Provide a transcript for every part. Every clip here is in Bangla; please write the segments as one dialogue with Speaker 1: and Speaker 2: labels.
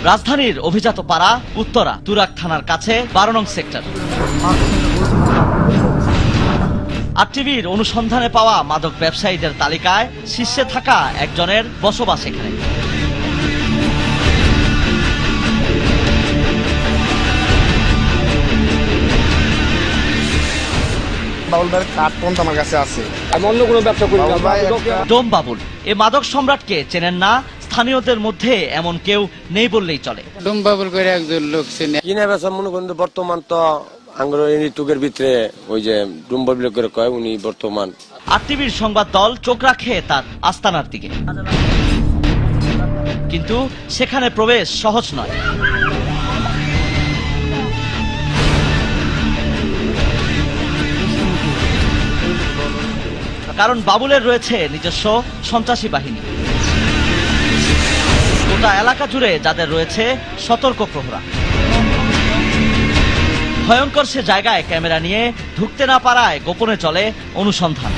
Speaker 1: রাজধানীর অভিজাত পাড়া উত্তরা তুরাগ থানার কাছে 12 নং সেক্টর। আরটিভির অনুসন্ধানে পাওয়া মাদক ব্যবসায়ীদের তালিকায় শীর্ষে থাকা একজনের বসবাস এখানে। ডোম বাবুল এ মাদক সম্রাটকে চেনেন না স্থানীয়দের মধ্যে এমন কেউ নেই বললেই চলে।
Speaker 2: ডোম বাবুল করে একজন লোক চেনে
Speaker 3: কিনে বেচা মনে করেন বর্তমান তো আঙ্গুরের ভিতরে ওই যে ডোম বাবুল করে কয় উনি বর্তমান।
Speaker 1: আরটিভির সংবাদ দল চোখ রাখে তার আস্তানার দিকে, কিন্তু সেখানে প্রবেশ সহজ নয়। কারণ বাবুলের রয়েছে নিজস্ব সন্ত্রাসী বাহিনী, গোটা এলাকা জুড়ে যাদের রয়েছে সতর্ক প্রহরা। ভয়ঙ্কর সে জায়গায় ক্যামেরা নিয়ে ঢুকতে না পারায় গোপনে চলে অনুসন্ধান।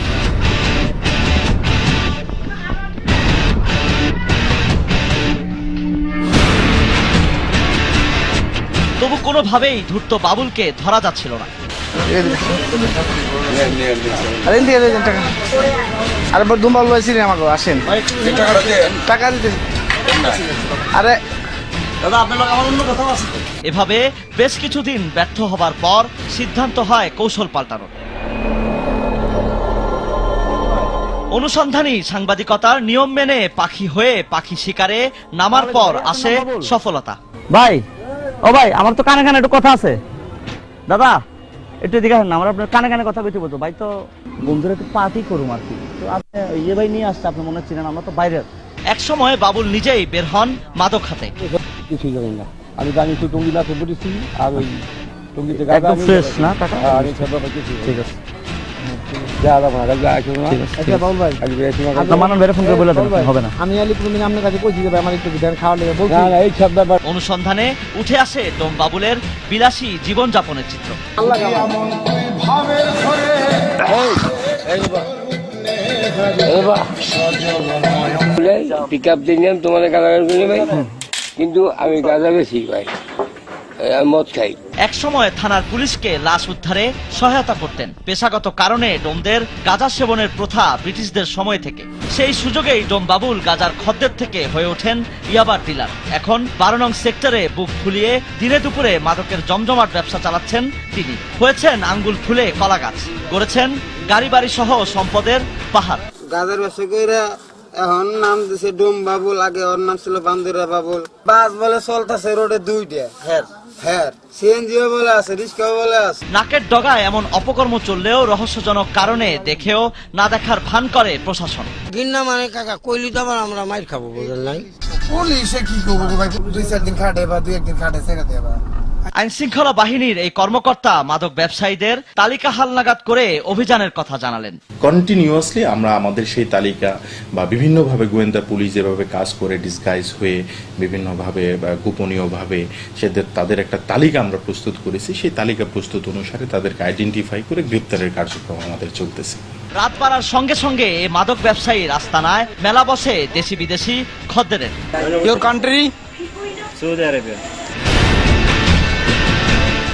Speaker 1: তবু কোনোভাবেই ধূর্ত বাবুলকে ধরা যাচ্ছিল না। এভাবে বেশ কিছুদিন ব্যর্থ হবার পর সিদ্ধান্ত হয় কৌশল পাল্টানোর। অনুসন্ধানী সাংবাদিকতার নিয়ম মেনে পাখি হয়ে পাখি শিকারে নামার পর আসে সফলতা।
Speaker 4: ভাই ও ভাই, আমার তো কানে কানে একটু কথা আছে। দাদা একটু এদিকে আসেন না, আমরা আপনার কানে কানে কথা বলতে বলতো। ভাই তো বন্ধুরা একটু পার্টি করুম আর কি, তো আপনি ইয়ে ভাই নিয়ে আসছে, আপনি মনে ছিলেন আমরা তো বাইরের।
Speaker 1: এক সময় বাবুল নিজেই বের হন মাদক হাতে।
Speaker 5: কিছুই জানি না, আমি জানি তো টঙ্গি লাখে পড়েছি আর ওই টঙ্গিতে
Speaker 4: একদম ফ্রেশ না টাকা।
Speaker 5: আমি সব কিছু
Speaker 4: ঠিক আছে,
Speaker 1: অনুসন্ধানে উঠে আসে ডোম বাবুলের বিলাসী জীবনযাপনের চিত্র।
Speaker 3: পিক আপ দিলাম তোমাদের গালাগাল করি ভাই, কিন্তু আমি গাঁজা বেশি ভাই, মদ খাই।
Speaker 1: এক সময় থানার পুলিশকে লাশ উদ্ধারে সহায়তা করতেন। পেশাগত কারণে ডোমদের গাঁজা সেবনের প্রথা ব্রিটিশদের সময় থেকে। সেই সুযোগেই ডোম বাবুল গাঁজার খদ্দের থেকে হয়ে ওঠেন ইয়াবার ডিলার। এখন 12 নং সেক্টরে বুক ফুলিয়ে দিনে দুপুরে মাদকের জমজমাট ব্যবসা চালাচ্ছেন তিনি। হয়েছেন আঙ্গুল ফুলে কলা গাছ, গড়েছেন গাড়ি বাড়ি সহ সম্পদের পাহাড়।
Speaker 2: গাজার ব্যবসা করে এখন নাম দিছে ডোম বাবুল, আগে ওর নাম ছিল বান্দুরা বাবুল। বাস বলে চলতেছে রোডে দুইটা, হ্যাঁ সিএনজিও বলে আছে, রিক্সাও বলে আছে।
Speaker 1: নাকের ডগায় এমন অপকর্ম চললেও রহস্যজনক কারণে দেখেও না দেখার ভান করে প্রশাসন।
Speaker 2: গিন্না মানে কাকা কইলি তো আবার আমরা মাইর খাবো, বুঝলেন নাই?
Speaker 6: পুলিশে কি করবো ভাই, 2-4 দিন খাটে বা 2-1 দিন খাটে ছেড়ে দেবা।
Speaker 1: আইন শৃঙ্খলা বাহিনীর এই কর্মকর্তা মাদক ব্যবসায়ীদের তালিকা হালনাগাদ করে অভিযানের কথা জানালেন।
Speaker 7: কন্টিনিউয়াসলি আমরা আমাদের সেই তালিকা বা বিভিন্নভাবে গোয়েন্দা পুলিশ যেভাবে কাজ করে ডিসগাইজ হয়ে বিভিন্নভাবে গোপনীয়ভাবে তাদের একটা তালিকা আমরা প্রস্তুত করেছি। সেই তালিকা প্রস্তুত অনুসারে তাদেরকে আইডেন্টিফাই করে গ্রেপ্তারের কার্যক্রম আমাদের চলতেছে।
Speaker 1: রাত বাড়ার সঙ্গে সঙ্গে এই মাদক ব্যবসায়ীর আস্তানায় মেলা বসে দেশি বিদেশি খদ্দেরের।
Speaker 2: Your country?
Speaker 4: সৌদি আরবিয়া।